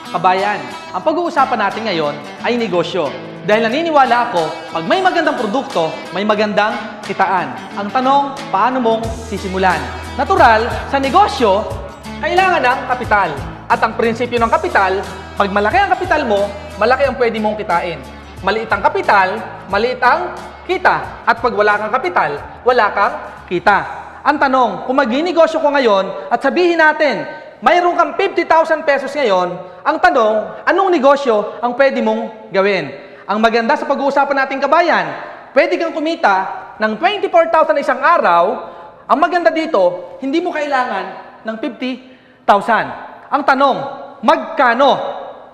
Kabayan, ang pag-uusapan natin ngayon ay negosyo. Dahil naniniwala ako, pag may magandang produkto, may magandang kitaan. Ang tanong, paano mong sisimulan? Natural, sa negosyo, kailangan ng kapital. At ang prinsipyo ng kapital, pag malaki ang kapital mo, malaki ang pwede mong kitain. Maliit ang kapital, maliit ang kita. At pag wala kang kapital, wala kang kita. Ang tanong, kung mag-negosyo ko ngayon at sabihin natin, mayroon kang 50,000 pesos ngayon, ang tanong, anong negosyo ang pwede mong gawin? Ang maganda sa pag-uusapan nating kabayan, pwede kang kumita ng 24,000 na isang araw. Ang maganda dito, hindi mo kailangan ng 50,000. Ang tanong, magkano?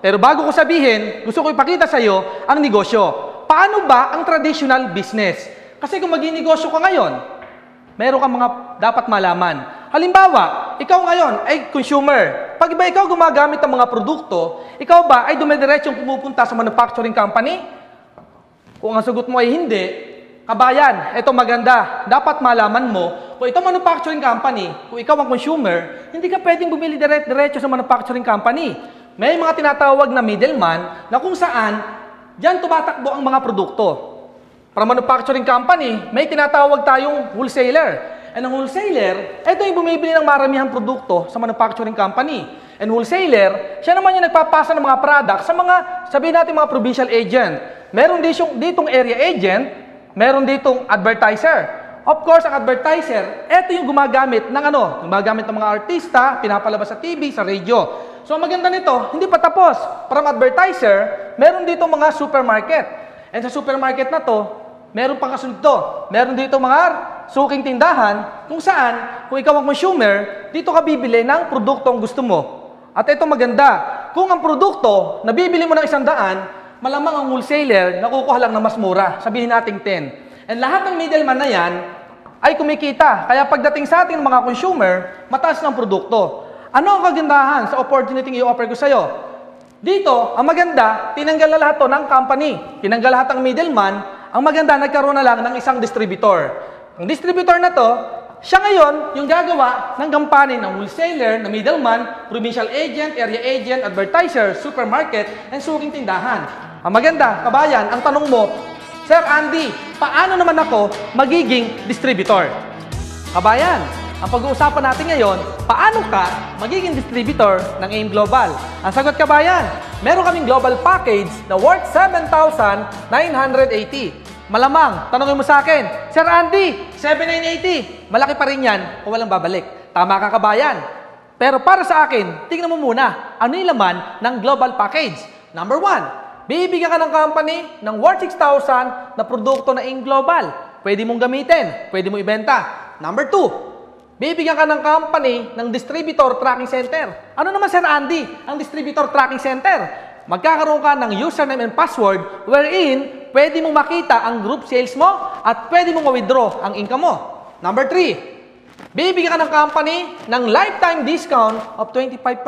Pero bago ko sabihin, gusto ko ipakita sa iyo ang negosyo. Paano ba ang traditional business? Kasi kung mag-negosyo ka ngayon, meron kang mga dapat malaman. Halimbawa, ikaw ngayon ay consumer. Pag ba ikaw gumagamit ng mga produkto, ikaw ba ay dumidiretsong pumupunta sa manufacturing company? Kung ang sagot mo ay hindi, kabayan, ito maganda. Dapat malaman mo, kung ito manufacturing company, kung ikaw ang consumer, hindi ka pwedeng bumili diretso sa manufacturing company. May mga tinatawag na middleman na kung saan diyan tumatakbo ang mga produkto. Para manufacturing company, may tinatawag tayong wholesaler. And ang wholesaler, ito yung bumibili ng maramihang produkto sa manufacturing company. And wholesaler, siya naman yung nagpapasa ng mga products sa mga, sabihin natin mga provincial agent. Meron ditong area agent, meron ditong advertiser. Of course, ang advertiser, ito yung gumagamit ng gumagamit ng mga artista, pinapalabas sa TV, sa radio. So, ang maganda nito, hindi pa tapos. From advertiser, meron ditong mga supermarket. And sa supermarket na to, meron pang kasunod to. Meron dito mga suking tindahan kung saan, kung ikaw ang consumer, dito ka bibili ng produkto ang gusto mo. At ito maganda, kung ang produkto na bibili mo ng 100, malamang ang wholesaler nakukuha lang na mas mura. Sabihin natin 10. And lahat ng middleman na yan ay kumikita. Kaya pagdating sa ating mga consumer, mataas ng produkto. Ano ang kagandahan sa opportunity i-offer ko sa'yo? Dito, ang maganda, tinanggal na lahat to ng company. Tinanggal lahat ng middleman. Ang maganda, nagkaroon na lang ng isang distributor. Ang distributor na to, siya ngayon yung gagawa ng gampanin ng wholesaler, na middleman, provincial agent, area agent, advertiser, supermarket, and suking tindahan. Ang maganda, kabayan, ang tanong mo, Sir Andy, paano naman ako magiging distributor? Kabayan, ang pag-uusapan natin ngayon, paano ka magiging distributor ng AIM Global? Ang sagot, kabayan, meron kaming global package na worth 7,980. Malamang, tanongin mo sa akin, Sir Andy, 7,980. Malaki pa rin yan kung walang babalik. Tama ka, kabayan. Pero para sa akin, tingnan mo muna, ano yung laman ng global package? Number 1, bibigyan ka ng company ng worth 6,000 na produkto na AIM Global. Pwede mong gamitin, pwede mong ibenta. Number 2, bibigyan ka ng company ng distributor tracking center. Ano naman, Sir Andy, ang distributor tracking center? Magkakaroon ka ng username and password wherein pwede mong makita ang group sales mo at pwede mong ma-withdraw ang income mo. Number 3, bibigyan ka ng company ng lifetime discount of 25%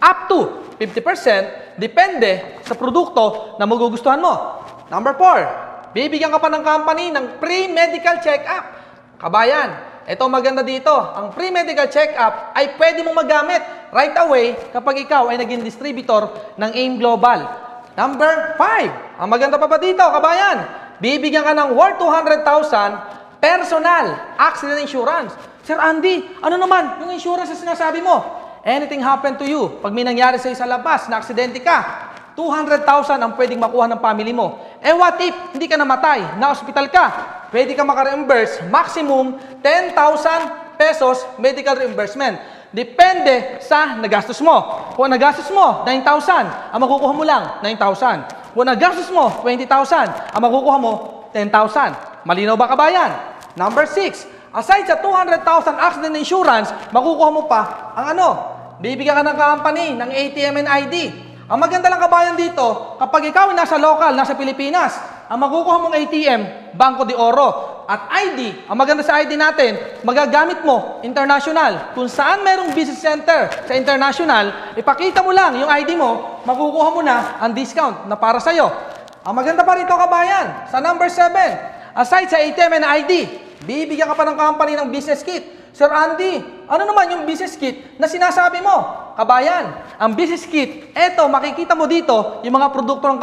up to 50% depende sa produkto na magugustuhan mo. Number 4, bibigyan ka pa ng company ng pre-medical check-up. Kabayan, ito maganda dito. Ang pre-medical check-up ay pwede mong magamit right away kapag ikaw ay naging distributor ng AIM Global. Number 5, ang maganda pa dito, kabayan, bibigyan ka ng worth 200,000 personal accident insurance. Sir Andy, ano naman yung insurance na sinasabi mo? Anything happen to you, pag may nangyari sa'yo sa labas, na aksidente ka, 200,000 ang pwedeng makuha ng family mo. Eh what if hindi ka namatay, na-hospital ka? Pwede ka maka-reimburse maximum 10,000 pesos medical reimbursement. Depende sa nagastos mo. Kung nagastos mo 9,000, ang makukuha mo lang 9,000. Kung nagastos mo 20,000, ang makukuha mo 10,000. Malinaw ba, kabayan? Number 6, aside sa 200,000 accident insurance, makukuha mo pa ang bibigyan ka ng company ng ATM and ID. Ang maganda lang, kabayan, dito, kapag ikaw ay nasa local, nasa Pilipinas, ang makukuha mong ATM, Banco de Oro. At ID, ang maganda sa ID natin, magagamit mo, international. Kung saan merong business center sa international, ipakita mo lang yung ID mo, makukuha mo na ang discount na para sa'yo. Ang maganda pa rito, kabayan, sa number 7, aside sa ATM and ID, bibigyan ka pa ng company ng business kit. Sir Andy, ano naman yung business kit na sinasabi mo? Kabayan, ang business kit, eto, makikita mo dito yung mga produkto ng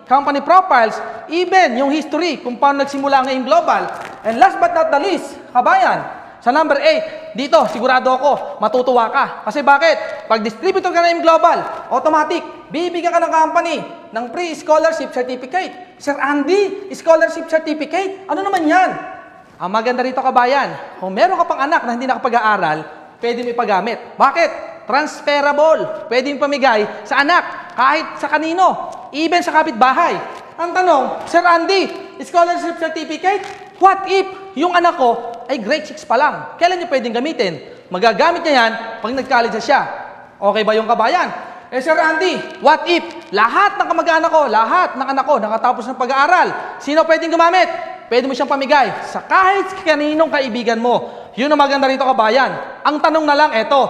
company profiles, even yung history kung paano nagsimula ang AIM Global. And last but not the least, kabayan, sa number 8, dito, sigurado ako, matutuwa ka. Kasi bakit? Pag distributor ka ng AIM Global, automatic, bibigyan ka ng company ng pre-scholarship certificate. Sir Andy, scholarship certificate, ano naman yan? Ang maganda rito, kabayan, kung meron ka pang anak na hindi nakapag-aaral, pwede mo ipagamit. Bakit? Transferable. Pwede mo pamigay sa anak, kahit sa kanino, even sa kapitbahay. Ang tanong, Sir Andy, scholarship certificate, what if yung anak ko ay grade 6 pa lang? Kailan niyo pwedeng gamitin? Magagamit niya yan pag nag-college na siya. Okay ba yung kabayan? Sir Andy, what if lahat ng kamag-anak ko, lahat ng anak ko nakatapos ng pag-aaral, sino pwedeng gumamit? Pwede mo siyang pamigay sa kahit kaninong kaibigan mo. Yun ang maganda rito, kabayan. Ang tanong na lang, eto.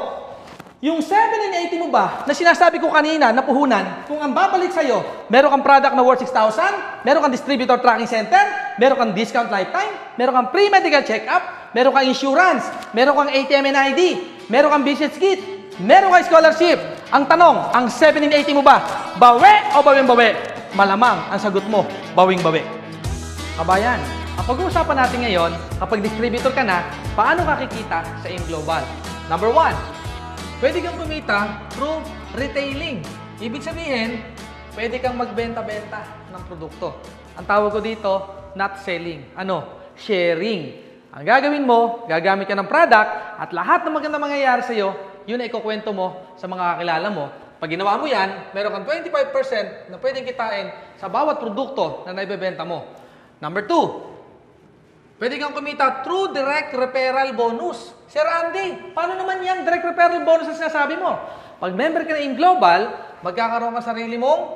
Yung 780 mo ba, na sinasabi ko kanina, na puhunan, kung ang babalik sa'yo, meron kang product na worth 6,000, meron kang distributor tracking center, meron kang discount lifetime, meron kang pre-medical check-up, meron kang insurance, meron kang ATM and ID, meron kang business kit, meron kang scholarship. Ang tanong, ang 780 mo ba, bawi o bawing-bawi? Malamang ang sagot mo, bawing-bawi. Kabayan, ang pag-uusapan natin ngayon, kapag distributor ka na, paano ka kikita sa AIM Global? Number 1, pwede kang kumita through retailing. Ibig sabihin, pwede kang magbenta-benta ng produkto. Ang tawag ko dito, not selling. Ano? Sharing. Ang gagawin mo, gagamit ka ng product at lahat ng magandang mangyayari sa'yo, yun ay ikukwento mo sa mga kakilala mo. Pag ginawa mo yan, meron kang 25% na pwedeng kitain sa bawat produkto na naibebenta mo. Number 2, pwede kang kumita through direct referral bonus. Sir Andy, paano naman yan direct referral bonus na sinasabi mo? Pag member ka na AIM Global, magkakaroon ka sarili mong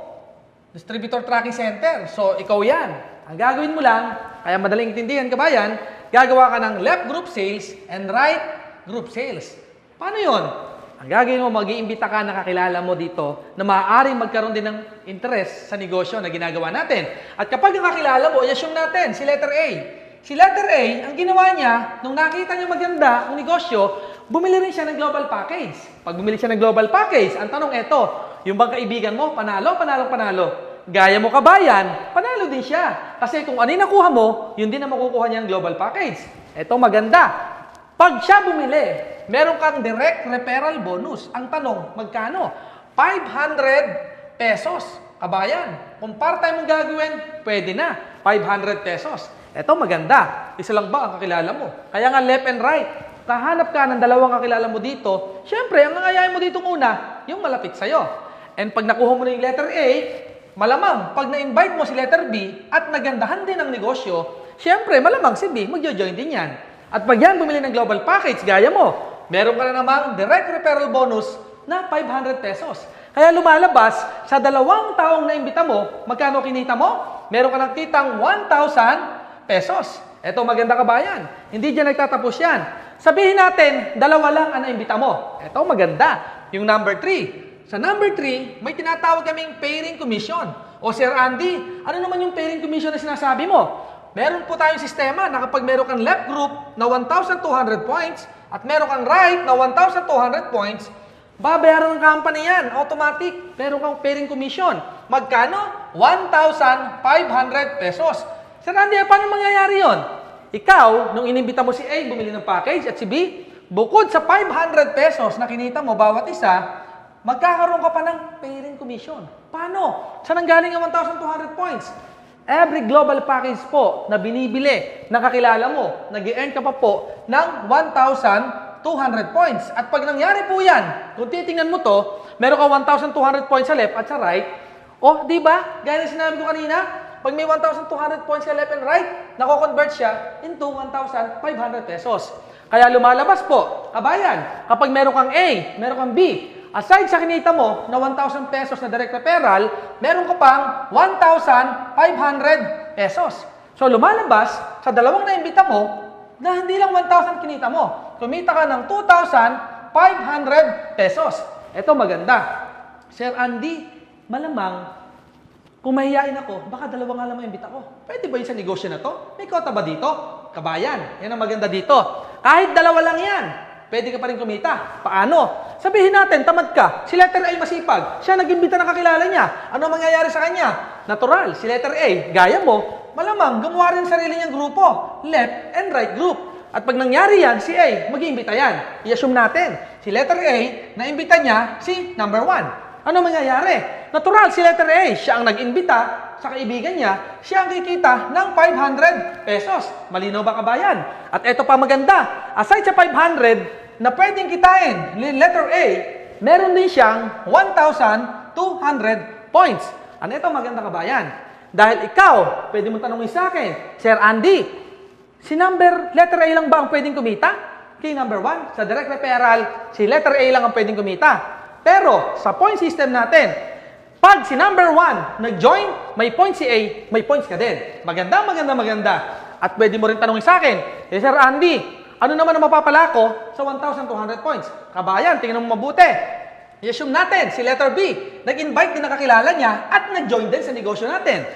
distributor tracking center. So, ikaw yan. Ang gagawin mo lang, kaya madaling intindihan, kabayan, gagawa ka ng left group sales and right group sales. Paano yon? Ang gagawin mo, mag-iimbita ka na kakilala mo dito na maaaring magkaroon din ng interest sa negosyo na ginagawa natin. At kapag ang kakilala mo, i-assume natin, si letter A. Si letter A, ang ginawa niya, nung nakita niya maganda ang negosyo, bumili rin siya ng global package. Pag bumili siya ng global package, ang tanong eto, yung bang kaibigan mo, panalo, panalo, panalo. Gaya mo kabayan, panalo din siya. Kasi kung ano yung nakuha mo, yun din ang makukuha niya ng global package. Eto maganda. Pag siya bumili, meron kang direct referral bonus. Ang tanong, magkano? 500 pesos. Kabayan, kung part-time mong gagawin, pwede na. 500 pesos. Ito maganda. Isa lang ba ang kakilala mo? Kaya nga left and right. Kahanap ka ng dalawang kakilala mo dito. Siyempre, ang nangyayari mo dito una, yung malapit sa'yo. And pag nakuha mo na yung letter A, malamang, pag na-invite mo si letter B at nagandahan din ang negosyo, siyempre, malamang si B, magjo-join din yan. At pag yan bumili ng global package, gaya mo, meron ka na namang direct referral bonus na 500 pesos. Kaya lumalabas, sa dalawang taong naimbita mo, magkano kinita mo? Meron ka ng kitang 1,000 pesos. Eto maganda kabayan. Hindi dyan nagtatapos yan. Sabihin natin, dalawa lang ang naimbita mo. Eto maganda. Yung number 3. Sa number 3, may tinatawag kaming pairing commission. O Sir Andy, ano naman yung pairing commission na sinasabi mo? Meron po tayong sistema na kapag meron kang left group na 1,200 points at meron kang right na 1,200 points, babayaran ng company yan. Automatic. Meron kang pairing commission. Magkano? 1,500 pesos. Sir Andy, paano mangyayari yon? Ikaw, nung inimbita mo si A, bumili ng package at si B, bukod sa 500 pesos na kinita mo bawat isa, magkakaroon ka pa ng pairing commission. Paano? Saan ang galing ang 1,200 points? Every global package po na binibili ng kakilala mo, nag-i-earn ka pa po ng 1,200 points. At pag nangyari po yan, kung titingnan mo to, meron ka 1,200 points sa left at sa right. O, di ba? Gaya na sinabi ko kanina, pag may 1,200 points sa left and right, nako-convert siya into 1,500 pesos. Kaya lumalabas po, kabayan, kapag meron kang A, meron kang B, aside sa kinita mo na 1,000 pesos na direct referral, meron ka pang 1,500 pesos. So lumalabas sa dalawang naimbita mo na hindi lang 1,000 kinita mo. Kumita ka ng 2,500 pesos. Ito maganda. Sir Andy, malamang kung mahihain ako, baka dalawa nga lang maimbita ko. Pwede ba yun sa negosyo na to? May kota ba dito? Kabayan, yan ang maganda dito. Kahit dalawa lang yan, pwede ka pa rin kumita. Paano? Sabihin natin, tamad ka. Si letter A masipag. Siya nag-imbita ng kakilala niya. Ano mangyayari sa kanya? Natural, si letter A, gaya mo, malamang gumawa rin sarili niyang grupo. Left and right group. At pag nangyari yan, si A, mag-iimbita yan. I-assume natin, si letter A, na-imbita niya si number 1. Ano mangyayari? Natural, si letter A, siya ang nag-imbita sa kaibigan niya, siya ang kikita ng 500 pesos. Malinaw ba kabayan? At eto pa maganda, aside sa 500 na pwedeng kitain, letter A, meron din siyang 1,200 points. Ano ito maganda kabayan? Dahil ikaw, pwede mo tanongin sa akin, Sir Andy, si letter A lang ba ang pwedeng kumita? Kay number 1, sa direct referral, si letter A lang ang pwedeng kumita. Pero, sa point system natin, pag si number 1 nag-join, may point si A, may points ka din. Maganda. At pwede mo rin tanongin sa akin, Sir Andy, ano naman ang mapapala ko sa 1,200 points? Kabayan, tingnan mo mabuti. I-assume natin, si letter B, nag-invite din na kakilala niya at nag-join din sa negosyo natin.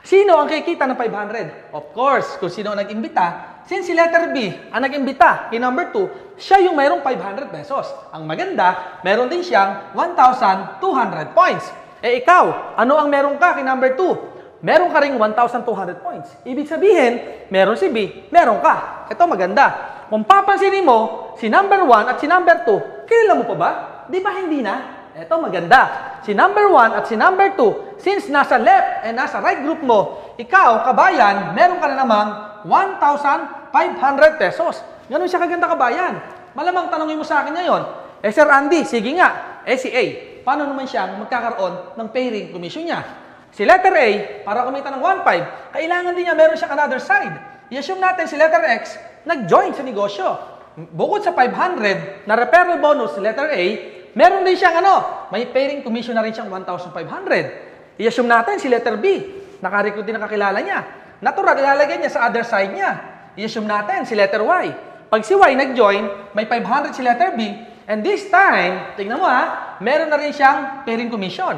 Sino ang kikita ng 500? Of course, kung sino ang nag-imbita, since si letter B ang nag-imbita kay number 2, siya yung mayroong 500 pesos. Ang maganda, meron din siyang 1,200 points. Eh ikaw, ano ang meron ka kay number 2? Meron ka ring 1,200 points. Ibig sabihin, meron si B, meron ka. Ito maganda. Kung papansinin mo, si number 1 at si number 2, kilala mo pa ba? Di ba hindi na? Ito maganda. Si number 1 at si number 2, since nasa left and nasa right group mo, ikaw, kabayan, meron ka na namang 1,500 pesos. Ganun siya kaganda kabayan. Malamang tanongin mo sa akin ngayon, Sir Andy, sige nga, si A, paano naman siyang magkakaroon ng pairing commission niya? Si letter A, para kumita ng 1,500, kailangan din niya meron siyang another side. I-assume natin si letter X, nag-join sa negosyo. Bukod sa 500 na referral bonus si letter A, meron din siyang may pairing commission na rin siyang 1,500. I-assume natin si letter B, nakarecruit din ang kakilala niya. Natural, ilalagay niya sa other side niya. I-assume natin si letter Y. Pag si Y nag-join, may 500 si letter B, and this time, tingnan mo meron na rin siyang pairing commission.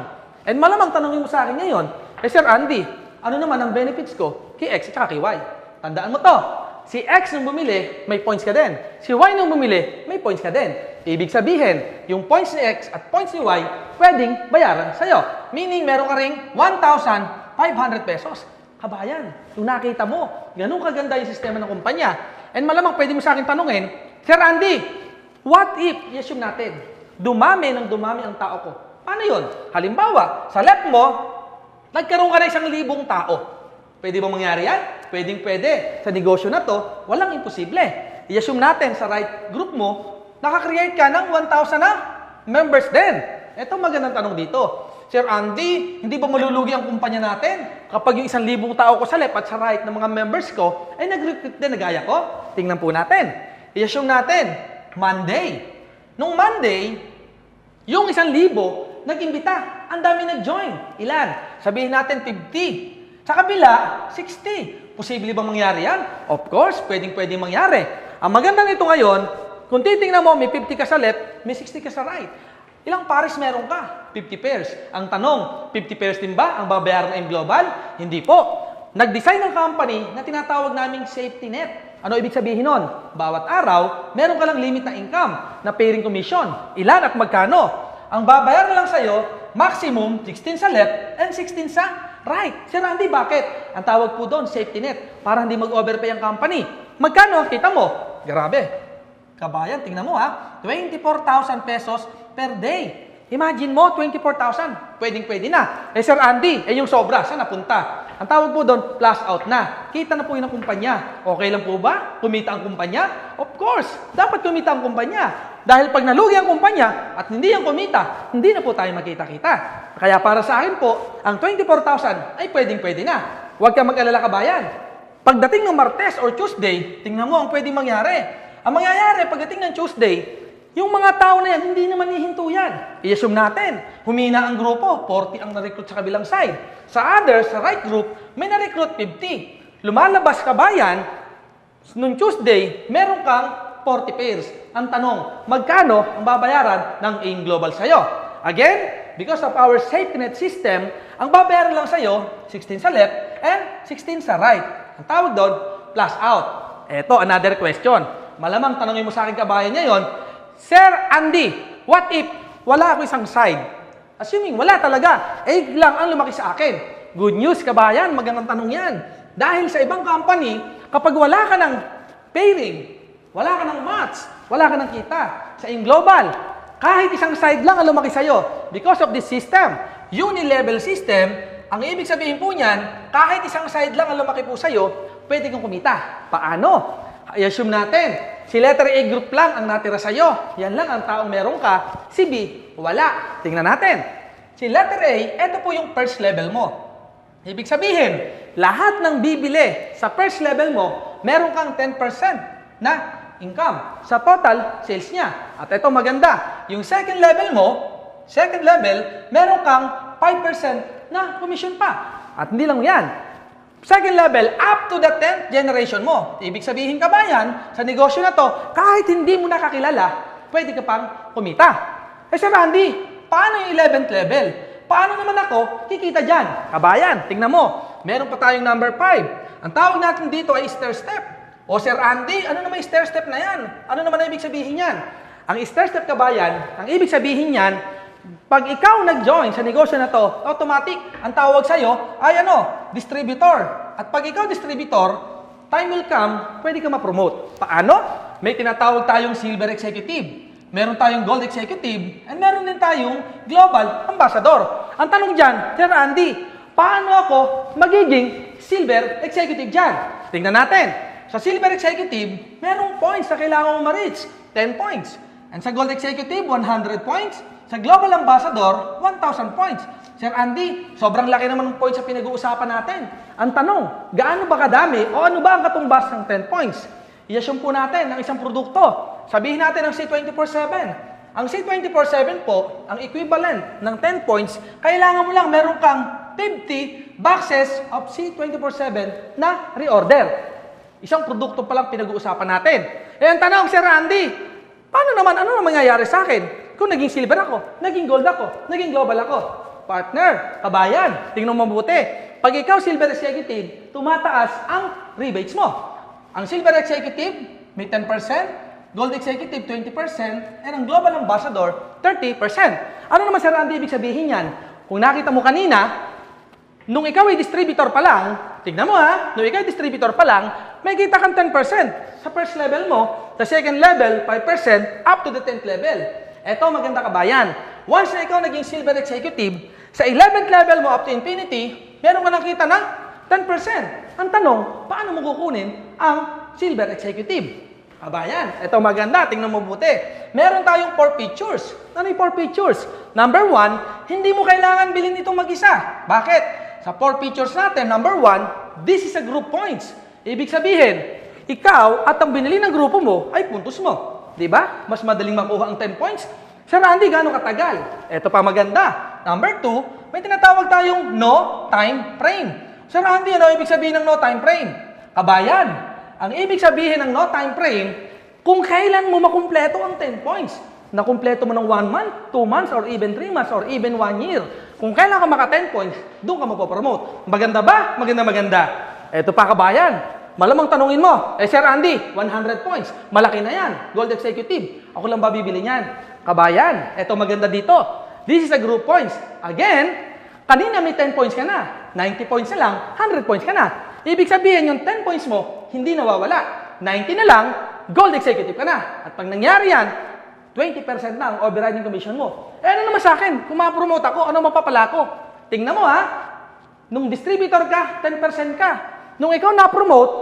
And malamang tanongin mo sa akin ngayon, Sir Andy, ano naman ang benefits ko kay X at kay Y? Tandaan mo to, si X nung bumili, may points ka din. Si Y nung bumili, may points ka din. Ibig sabihin, yung points ni X at points ni Y, pwedeng bayaran sa'yo. Meaning, meron ka ring 1,500 pesos. Kabayan, yung nakita mo, ganun kaganda yung sistema ng kumpanya. And malamang pwede mo sa akin tanungin, Sir Andy, what if, i-assume natin, dumami ang tao ko? Paano yun? Halimbawa, sa left mo, nagkaroon ka na 1,000 tao. Pwede ba mangyari yan? Pwede. Sa negosyo na to, walang imposible. I-assume natin sa right group mo, nakakreate ka ng 1,000 na members din. Ito magandang tanong dito. Sir Andy, hindi ba malulugi ang kumpanya natin kapag yung 1,000 tao ko sa left at sa right ng mga members ko ay nag-recruit din na gaya ko? Tingnan po natin. I-assume natin, Monday. Nung Monday, yung 1,000 nag-imbita. Ang dami nag-join. Ilan? Sabihin natin 50. Sa kabila, 60. Posible bang mangyari yan? Of course, pwedeng mangyari. Ang maganda nito ngayon, kung titingnan mo, may 50 ka sa left, may 60 ka sa right. Ilang pares meron ka? 50 pairs. Ang tanong, 50 pairs din ba ang babayaran ng M Global? Hindi po. Nag-design ng company na tinatawag naming safety net. Ano ibig sabihin nun? Bawat araw, meron ka lang limit na income na pairing commission. Ilan at magkano? Ang babayaran lang sa'yo, maximum 16 sa left and 16 sa right. Sir Randy, bakit? Ang tawag po doon, safety net, para hindi mag-overpay ang company. Magkano? Kita mo. Grabe. Kabayan, tingnan mo 24,000 pesos per day. Imagine mo, 24,000. Pwedeng-pwede na. Sir Andy, yung sobra, saan napunta? Ang tawag po doon, plus out na. Kita na po yun ang kumpanya. Okay lang po ba? Kumita ang kumpanya? Of course, dapat kumita ang kumpanya. Dahil pag nalugi ang kumpanya at hindi ang kumita, hindi na po tayo makita-kita. Kaya para sa akin po, ang 24,000 ay pwedeng-pwede na. Huwag kang mag-alala kabayan. Pagdating ng Martes or Tuesday, tingnan mo ang pwedeng mangyari. Ang mangyayari pagdating ng Tuesday, yung mga tao na yan, hindi naman hihinto yan. I-assume natin, humina ang grupo, 40 ang na-recruit sa kabilang side. Sa others, sa right group, may na-recruit 50. Lumalabas kabayan, noong Tuesday, meron kang 40 pairs. Ang tanong, magkano ang babayaran ng AIM Global sa'yo? Again, because of our safety net system, ang babayaran lang sa'yo, 16 sa left and 16 sa right. Ang tawag doon, plus out. Eto, another question. Malamang tanongin mo sa akin kabayan ngayon, Sir Andy, what if wala ako isang side? Assuming wala talaga, egg lang ang lumaki sa akin. Good news kabayan, magandang tanong yan. Dahil sa ibang company, kapag wala ka ng pairing, wala ka ng match, wala ka ng kita, sa global, kahit isang side lang ang lumaki sa'yo. Because of this system, uni-level system, ang ibig sabihin po niyan, kahit isang side lang ang lumaki po sa'yo, pwede kang kumita. Paano? I-assume natin, si letter A group lang ang natira sa'yo. Yan lang ang taong meron ka. Si B, wala. Tingnan natin. Si letter A, ito po yung first level mo. Ibig sabihin, lahat ng bibili sa first level mo, meron kang 10% na income sa total sales niya. At ito maganda, yung second level mo, meron kang 5% na commission pa. At hindi lang yan. Second level, up to the 10th generation mo. Ibig sabihin kabayan, sa negosyo na to, kahit hindi mo nakakilala, pwede ka pang kumita. Sir Randy, paano yung 11th level? Paano naman ako kikita dyan? Kabayan, tingnan mo. Meron pa tayong number 5. Ang tawag natin dito ay stair step. O Sir Andy, ano naman yung stair step na yan? Ano naman ang ibig sabihin yan? Ang stair step kabayan, ang ibig sabihin yan, pag ikaw nag-join sa negosyo na to, automatic, ang tawag sa'yo ay distributor. At pag ikaw distributor, time will come, pwede ka ma-promote. Paano? May tinatawag tayong silver executive. Meron tayong gold executive, and meron din tayong global ambassador. Ang tanong dyan, Sir Andy, paano ako magiging silver executive dyan? Tingnan natin. Sa silver executive, merong points na kailangan mo ma-reach. 10 points. And sa gold executive, 100 points. Sa global ambassador, 1,000 points. Sir Andy, sobrang laki naman ng points sa pinag-uusapan natin. Ang tanong, gaano ba kadami o ano ba ang katumbas ng 10 points? I-assume po natin ng isang produkto. Sabihin natin ang C24/7. Ang C24/7 po, ang equivalent ng 10 points, kailangan mo lang meron kang 50 boxes of C24/7 na reorder. Isang produkto pa lang pinag-uusapan natin. Ang tanong, Sir Andy, paano naman, ano naman mangyayari sa akin? Kung naging silver ako, naging gold ako, naging global ako. Partner, kabayan, tingnan mo mabuti. Pag ikaw silver executive, tumataas ang rebates mo. Ang silver executive, may 10%, gold executive, 20%, and ang global ambassador, 30%. Ano naman Sir Andy ibig sabihin yan? Kung nakita mo kanina, nung ikaw ay distributor pa lang, tignan mo nung ikaw ay distributor pa lang, may kita kang 10% sa first level mo, sa second level, 5%, up to the 10th level. Eto, maganda kabayan. Once na ikaw naging silver executive, sa 11th level mo up to infinity, meron ka nakita ng 10%. Ang tanong, paano mo kukunin ang silver executive? Kabayan, eto maganda, tingnan mo buti. Meron tayong 4 features. Ano yung 4 features? Number 1, hindi mo kailangan bilhin itong mag-isa. Bakit? Sa 4 features natin, number 1, this is a group points. Ibig sabihin, ikaw at ang binili ng grupo mo ay puntos mo. Diba? Mas madaling makuha ang 10 points. Sir Randy, gaano katagal? Ito pa maganda. Number 2, may tinatawag tayong no time frame. Sir Randy, ano ibig sabihin ng no time frame? Kabayan, ang ibig sabihin ng no time frame, kung kailan mo makumpleto ang 10 points. Nakumpleto mo ng 1 month, 2 months, or even 3 months, or even 1 year. Kung kailan ka maka 10 points, doon ka mapopromote. Maganda ba? Maganda. Ito pa kabayan. Malamang tanungin mo, Sir Andy, 100 points. Malaki na yan. Gold executive. Ako lang ba bibili niyan? Kabayan, eto maganda dito. This is a group points. Again, kanina may 10 points ka na. 90 points na lang, 100 points ka na. Ibig sabihin, yung 10 points mo, hindi nawawala. 90 na lang, gold executive ka na. At pag nangyari yan, 20% na ang overriding commission mo. Ano naman sa akin? Kung ma-promote ako, ano mapapala ko? Tingnan mo nung distributor ka, 10% ka. Nung ikaw na-promote,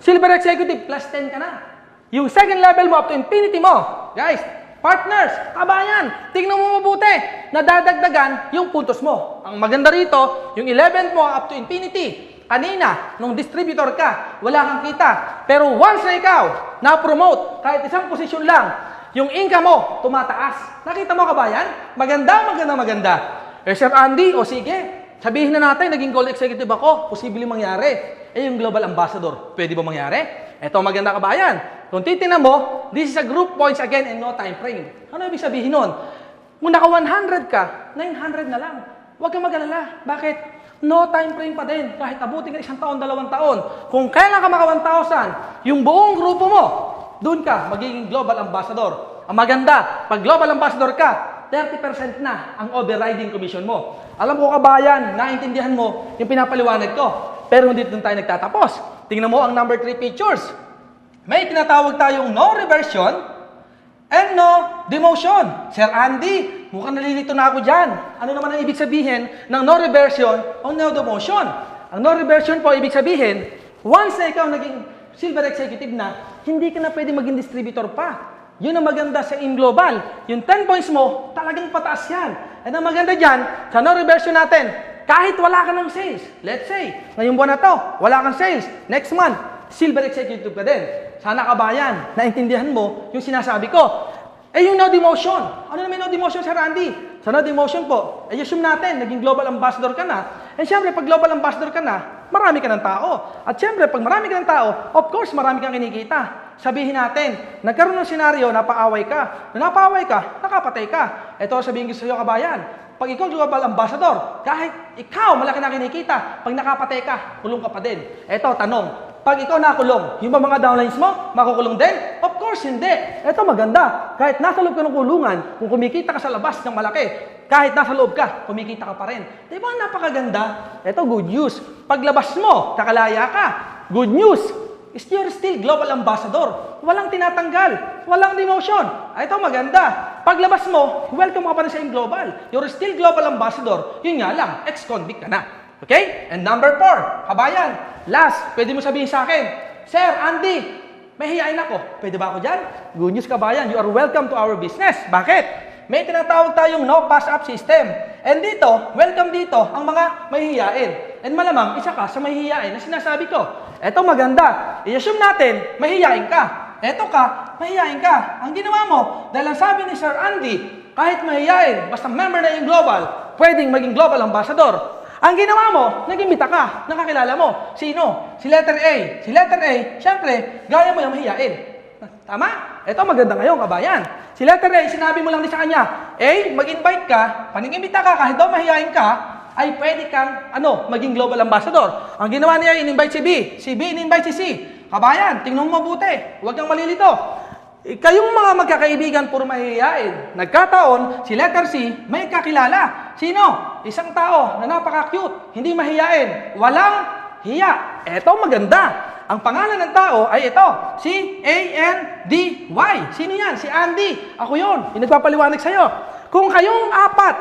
silver executive, plus 10 ka na. Yung second level mo up to infinity mo. Guys, partners, kabayan, tingnan mo mabuti. Nadadagdagan yung puntos mo. Ang maganda rito, yung 11th mo up to infinity. Kanina, nung distributor ka, wala kang kita. Pero once na ikaw, na-promote, kahit isang posisyon lang, yung income mo, tumataas. Nakita mo kabayan? Maganda. Sir Andy, o sige, sabihin na natin, naging gold executive ako, posibleng mangyari. Yung global ambassador, pwede ba mangyari? Ito maganda kabayan. Kung titingnan mo, this is a group points again and no time frame. Ano ibig sabihin nun? Kung naka 100 ka, 900 na lang. Huwag kang mag-alala. Bakit? No time frame pa din. Kahit abutin ka 1 taon, 2 taon. Kung kailan ka maka 1,000, yung buong grupo mo, doon ka magiging global ambassador. Ang maganda, pag global ambassador ka, 30% na ang overriding commission mo. Alam ko kabayan, naintindihan mo yung pinapaliwanag ko. Pero hindi doon tayo nagtatapos. Tingnan mo ang number 3 features. May tinatawag tayong no reversion and no demotion. Sir Andy, mukhang nalilito na ako dyan. Ano naman ang ibig sabihin ng no reversion o no demotion? Ang no reversion po, ibig sabihin, once na ikaw naging silver executive na, hindi ka na pwede maging distributor pa. Yun ang maganda sa InGlobal. Yung 10 points mo, talagang pataas yan. At ang maganda dyan, sa no reversion natin, kahit wala ka ng sales, let's say, ngayong buwan na to, wala kang sales, next month, silver executive ka din. Sana kabayan, naintindihan mo yung sinasabi ko. Eh yung no demotion. Ano naman no demotion, Sir Andy? Sa no demotion po, assume natin, naging global ambassador ka na. And syempre, pag global ambassador ka na, marami ka ng tao. At syempre, pag marami ka ng tao, of course, marami kang kinikita. Sabihin natin, nagkaroon ng senaryo, napaaway ka. Nung napaaway ka, nakapatay ka. Ito sabihin ko sa iyo, kabayan. Pag ikaw global ambassador, kahit ikaw malaki na kinikita, pag nakapatay ka, kulong ka pa din. Ito, tanong. Pag ikaw nakulong, yung mga downlines mo, makukulong din? Of course, hindi. Ito maganda. Kahit nasa loob ka ng kulungan, kung kumikita ka sa labas ng malaki, kahit nasa loob ka, kumikita ka pa rin. Di ba napakaganda? Ito, good news. Paglabas mo, kakalaya ka. Good news. You're still global ambassador. Walang tinatanggal. Walang demotion. Ito maganda. Paglabas mo, welcome ka pa rin sa global. You're still global ambassador. Yun nga lang, ex-convict ka na. Okay? And number 4, kabayan. Last, pwede mo sabihin sa akin, Sir Andy, may hiyain ako. Pwede ba ako dyan? Good news kabayan, you are welcome to our business. Bakit? May tinatawag tayong no pass-up system. And dito, welcome dito ang mga mahihiyain. And malamang, isa ka sa mahihiyain na sinasabi ko. Eto maganda. I-assume natin, mahihiyain ka. Eto ka, mahihiyain ka. Ang ginawa mo, dahil ang sabi ni Sir Andy, kahit mahihiyain, basta member na yung global, pwedeng maging global ambassador. Ang ginawa mo, nag-imbita ka, nakakilala mo. Sino? Si letter A. Si letter A, syempre, gaya mo yung mahihiyain. Tama? Ito maganda ngayon, kabayan. Si letter A, sinabi mo lang din sa kanya, A, mag-invite ka, panig-imbita ka, kahit daw mahihiyain ka, ay pwede kang, maging global ambassador. Ang ginawa niya, in-invite si B, in-invite si C. Kabayan, tingnan mo mabuti, huwag kang malilito. Kayong mga magkakaibigan, puro mahihiyain. Nagkataon, si letter C, may kakilala. Sino? Isang tao na napaka-cute, hindi mahihiyain, walang hiya. Eto maganda. Ang pangalan ng tao ay ito, si A-N-D-Y. Sino yan? Si Andy. Ako yun. Yung nagpapaliwanag sa'yo. Kung kayong apat,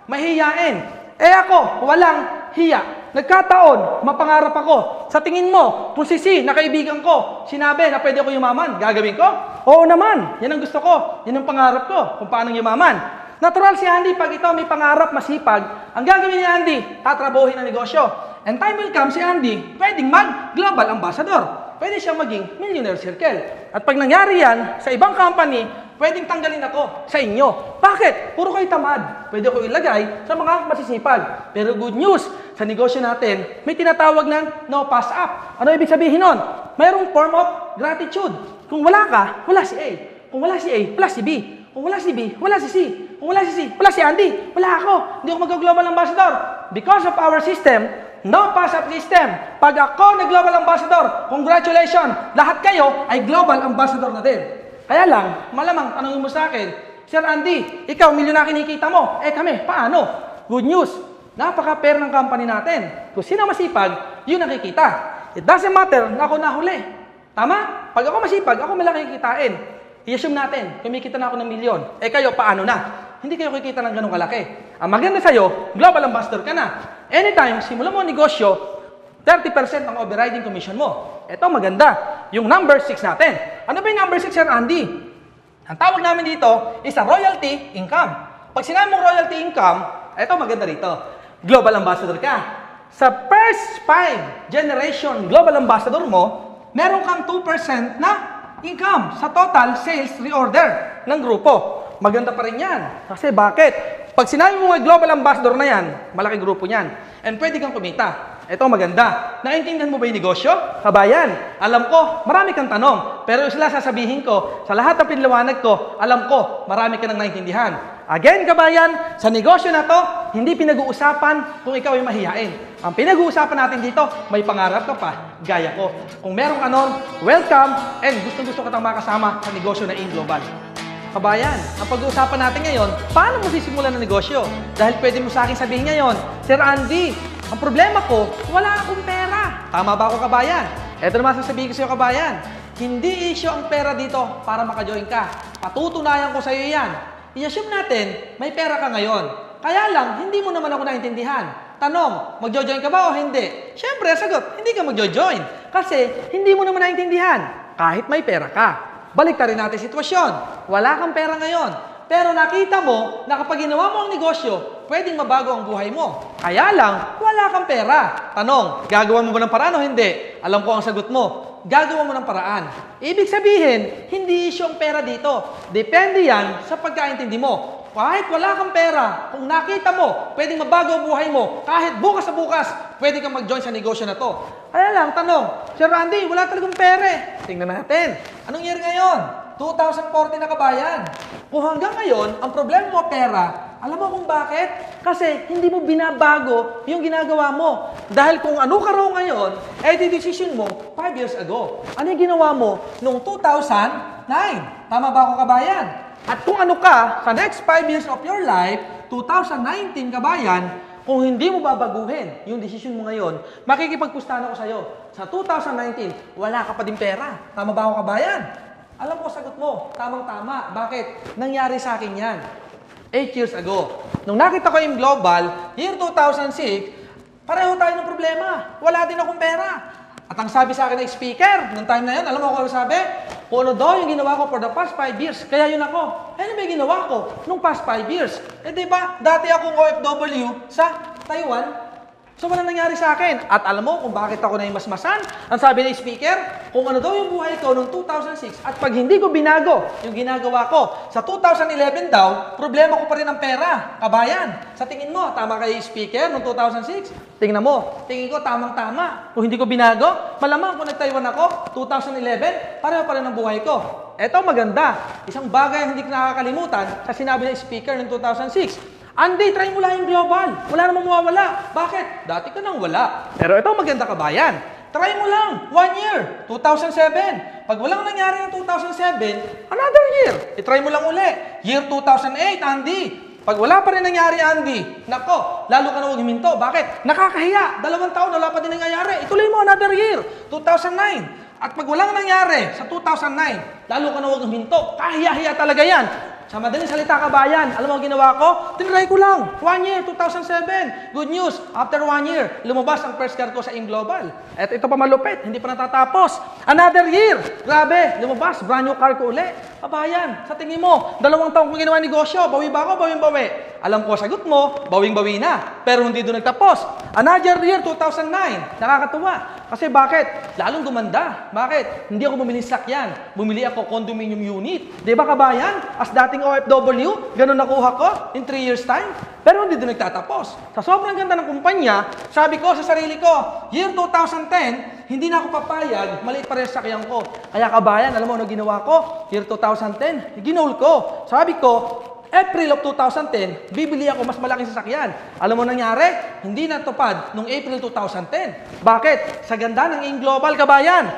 mahihiyain, ako, walang hiya. Nagkataon, mapangarap ako. Sa tingin mo, kung si C, na kaibigan ko, sinabi na pwede ako yumaman, gagawin ko? Oo naman. Yan ang gusto ko. Yan ang pangarap ko, kung paano yumaman. Natural si Andy, pag ito may pangarap, masipag, ang gagawin ni Andy, tatrabuhin ang negosyo. And time will come, si Andy, pwedeng mag-global ambassador. Pwede siyang maging millionaire circle. At pag nangyari yan, sa ibang company, pwedeng tanggalin ako sa inyo. Bakit? Puro kayo tamad. Pwede ko ilagay sa mga masisipag. Pero good news, sa negosyo natin, may tinatawag ng no pass up. Ano ibig sabihin nun? Mayroong form of gratitude. Kung wala ka, wala si A. Kung wala si A, wala si B. Kung wala si B, wala si C. Kung wala si C, wala si Andy. Wala ako. Hindi ako mag-global ambassador. Because of our system, no pass-up system. Pag ako nag-global ambassador, congratulations, lahat kayo ay global ambassador na din. Kaya lang, malamang tanongin mo sa akin, Sir Andy, ikaw, milyon na kinikita mo. Kami, paano? Good news, napaka-fair ng company natin. Kung sino masipag, yun nakikita. It doesn't matter na ako nahuli. Tama? Pag ako masipag, ako malaki kikitain. I-assume natin, kumikita na ako ng milyon. Kayo, paano na? Hindi kayo kikita ng ganong kalaki. Ang maganda sa'yo, global ambassador ka na. Anytime, simula mo ang negosyo, 30% ang overriding commission mo. Ito maganda. Yung number 6 natin. Ano ba yung number 6, Sir Andy? Ang tawag namin dito is a royalty income. Pag sinabi mong royalty income, ito maganda rito. Global ambassador ka. Sa first 5 generation global ambassador mo, meron kang 2% na income sa total sales reorder ng grupo. Maganda pa rin yan. Kasi bakit? Pag sinabi mo nga global ambassador na yan, malaking grupo niyan. And pwede kang kumita. Ito maganda. Naintindihan mo ba yung negosyo? Kabayan, alam ko, marami kang tanong. Pero sila sasabihin ko, sa lahat ng pinliwanag ko, alam ko, marami ka nang naintindihan. Again, kabayan, sa negosyo na to, hindi pinag-uusapan kung ikaw ay mahiyain. Ang pinag-uusapan natin dito, may pangarap ka pa, gaya ko. Kung meron ka nun, welcome, and gustong-gusto ka tang makasama sa negosyo na InGlobal. Kabayan, ang pag-uusapan natin ngayon, paano mo sisimulan ng negosyo? Dahil pwede mo sa akin sabihin ngayon, Sir Andy, ang problema ko, wala akong pera. Tama ba ako, kabayan? Ito naman sasabihin ko sa iyo, kabayan. Hindi issue ang pera dito para maka-join ka. Patutunayan ko sa iyo yan. I-assume natin, may pera ka ngayon. Kaya lang, hindi mo naman ako naintindihan. Tanong, magjo-join ka ba o hindi? Siyempre, sagot, hindi ka magjo-join. Kasi, hindi mo naman naintindihan. Kahit may pera ka. Balik ta rin natin sitwasyon. Wala kang pera ngayon. Pero nakita mo na kapag ginawa mo ang negosyo, pwedeng mabago ang buhay mo. Kaya lang, wala kang pera. Tanong, gagawa mo ba ng paraan o hindi? Alam ko ang sagot mo. Gagawa mo ng paraan. Ibig sabihin, hindi issue ang pera dito. Depende yan sa pagkaintindi mo. Kahit wala kang pera, kung nakita mo, pwedeng mabago ang buhay mo. Kahit bukas sa bukas, pwede kang mag-join sa negosyo na to. Kaya lang, tanong, Sir Randy, wala talagang pera. Tingnan natin. Anong year ngayon? 2014 na, kabayan. Kung hanggang ngayon, ang problema mo pera, alam mo kung bakit? Kasi hindi mo binabago yung ginagawa mo. Dahil kung ano ka raw ngayon, eh di decision mo 5 years ago. Ano yung ginawa mo noong 2009? Tama ba ako, kabayan? At kung ano ka sa next 5 years of your life, 2019, kabayan, kung hindi mo babaguhin yung decision mo ngayon, makikipagpustahan ako sa'yo. Sa 2019, wala ka pa din pera. Tama ba ako, kabayan? Alam ko sagot mo, tamang-tama. Bakit? Nangyari sa akin yan. 8 years ago. Nung nakita ko yung Global, year 2006, pareho tayo ng problema. Wala din akong pera. At ang sabi sa akin ng speaker, nung time na yun, alam mo kung ano sabi? Kung ano daw yung ginawa ko for the past 5 years, kaya yun ako. Ano ba yung ginawa ko nung past 5 years? Eh diba, dati akong OFW sa Taiwan, so walang nangyari sa akin. At alam mo kung bakit ako naimasmasan? Ang sabi ng speaker, kung ano daw yung buhay ko noong 2006 at pag hindi ko binago yung ginagawa ko, sa 2011 daw, problema ko pa rin ang pera. Kabayan, sa tingin mo, tama kayo speaker noong 2006? Tingnan mo, tingin ko tamang-tama. Kung hindi ko binago, malamang kung nag-Taiwan ako, 2011, pareho pa rin ang buhay ko. Eto maganda. Isang bagay ang hindi ko nakakalimutan sa sinabi ng speaker noong 2006. Andy, try mo lang yung Global. Wala namang mawawala. Bakit? Dati ka nang wala. Pero ito maganda, kabayan. Try mo lang. 1 year. 2007. Pag walang nangyari ng 2007, another year. I-try mo lang uli. Year 2008, Andy. Pag wala pa rin nangyari, Andy, nako, lalo ka na huwag huminto. Bakit? Nakakahiya. 2 taon, wala pa din nangyari. Ituloy mo another year. 2009. At pag walang nangyari sa 2009, lalo ka na huwag huminto. Kahiya-hiya talaga yan. Sa madaling salita, kabayan, alam mo ang ginawa ko? Tinry ko lang. 1 year, 2007. Good news, after 1 year, lumabas ang first car ko sa InGlobal. At ito pa malupit, hindi pa natatapos. Another year, grabe, lumabas, brand new car ko uli. Kabayan, sa tingin mo, 2 taong kong ginawa negosyo, bawi ba ako, bawing-bawi? Alam ko, sagot mo, bawing-bawi na. Pero hindi doon nagtapos. Another year, 2009. Nakakatuwa. Kasi bakit? Lalong gumanda. Bakit? Hindi ako bumili sakyan. Bumili ako condominium unit. Di ba, kabayan? As dating OFW, ganun nakuha ko in 3 years time. Pero hindi doon nagtatapos. Sa sobrang ganda ng kumpanya, sabi ko sa sarili ko, year 2010, hindi na ako papayag, maliit pa rin sa sakyan ko. Kaya kabayan, alam mo ano ginawa ko? Year 2010, ginol ko. Sabi ko, April of 2010, bibili ako mas malaking sasakyan. Alam mo nangyari? Hindi natupad noong April 2010. Bakit? Sa ganda ng InGlobal, kabayan.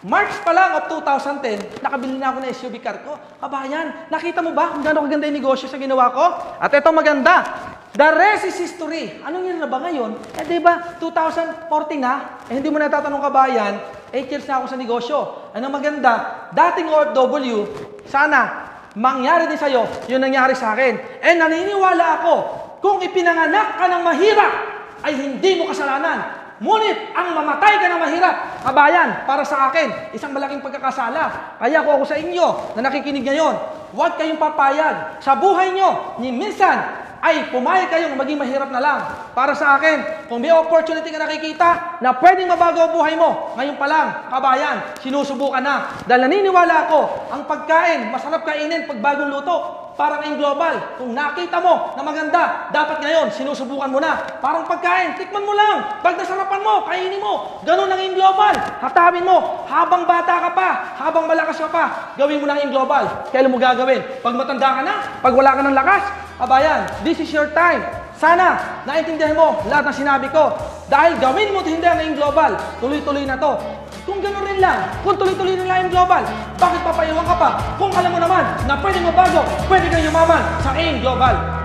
March pa lang of 2010, nakabili na ako ng SUV car ko. Kabayan, nakita mo ba kung gaano kaganda yung negosyo sa ginawa ko? At ito maganda. The rest is history. Anong year na ba ngayon? Eh diba, 2014 na? Eh hindi mo natatanong, kabayan, 8 years na ako sa negosyo. Anong maganda? Dating OFW, sana mangyari din sa'yo yung nangyari sa akin. And naniniwala ako, kung ipinanganak ka ng mahirap, ay hindi mo kasalanan. Ngunit, ang mamatay ka ng mahirap, kabayan, para sa akin, isang malaking pagkakasala. Kaya ako sa inyo na nakikinig ngayon, huwag kayong papayag sa buhay nyo, ni minsan, ay pumayag kayong maging mahirap na lang. Para sa akin, kung may opportunity ka nakikita na pwedeng mabago ang buhay mo, ngayon pa lang, kabayan, sinusubukan na. Dahil naniniwala ako, ang pagkain, masarap kainin pag bagong luto. Parang InGlobal, kung nakita mo na maganda, dapat ngayon, sinusubukan mo na. Parang pagkain, tikman mo lang. Pag nasarapan mo, kainin mo. Ganun ang InGlobal. Hatawin mo, habang bata ka pa, habang malakas ka pa, gawin mo ng InGlobal. Kailan mo gagawin? Pag matanda ka na, pag wala ka ng lakas, kabayan, this is your time. Sana, naintindihan mo lahat ng sinabi ko. Dahil gawin mo hindi ang AIM Global, tuloy-tuloy na to. Kung gano'n rin lang, kung tuloy-tuloy rin lang AIM Global, bakit papayuhan ka pa? Kung alam mo naman na pwede mabago, pwede kang yumaman sa AIM Global.